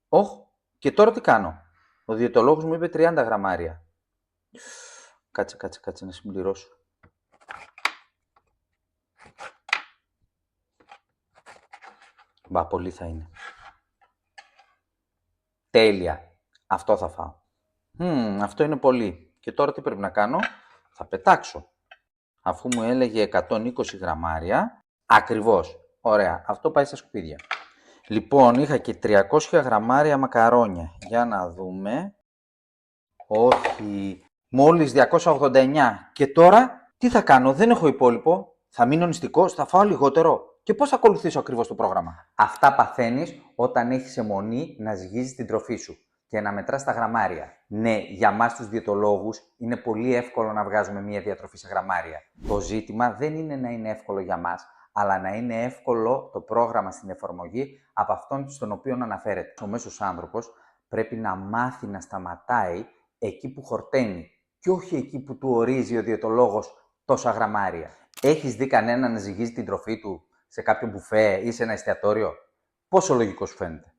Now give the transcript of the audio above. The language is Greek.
Όχ, και τώρα τι κάνω? Ο διαιτολόγος μου είπε 30 γραμμάρια. Κάτσε να συμπληρώσω. Μπα, πολύ θα είναι. Τέλεια. Αυτό θα φάω. Αυτό είναι πολύ. Και τώρα τι πρέπει να κάνω? Θα πετάξω. Αφού μου έλεγε 120 γραμμάρια, ακριβώς. Ωραία. Αυτό πάει στα σκουπίδια. Λοιπόν, είχα και 300 γραμμάρια μακαρόνια. Για να δούμε. Όχι. Μόλις 289. Και τώρα τι θα κάνω? Δεν έχω υπόλοιπο. Θα μείνω νηστικός, θα φάω λιγότερο. Και πώς θα ακολουθήσω ακριβώς το πρόγραμμα? Αυτά παθαίνεις όταν έχεις αιμονή να ζυγίζεις την τροφή σου και να μετράς τα γραμμάρια. Ναι, για μας τους διαιτολόγους είναι πολύ εύκολο να βγάζουμε μία διατροφή σε γραμμάρια. Το ζήτημα δεν είναι να είναι εύκολο για μας, αλλά να είναι εύκολο το πρόγραμμα στην εφαρμογή από αυτόν στον οποίο αναφέρεται. Ο μέσος άνθρωπος πρέπει να μάθει να σταματάει εκεί που χορταίνει και όχι εκεί που του ορίζει ο διαιτολόγος τόσα γραμμάρια. Έχεις δει κανέναν να ζυγίζει την τροφή του σε κάποιο μπουφέ ή σε ένα εστιατόριο? Πόσο λογικό σου φαίνεται?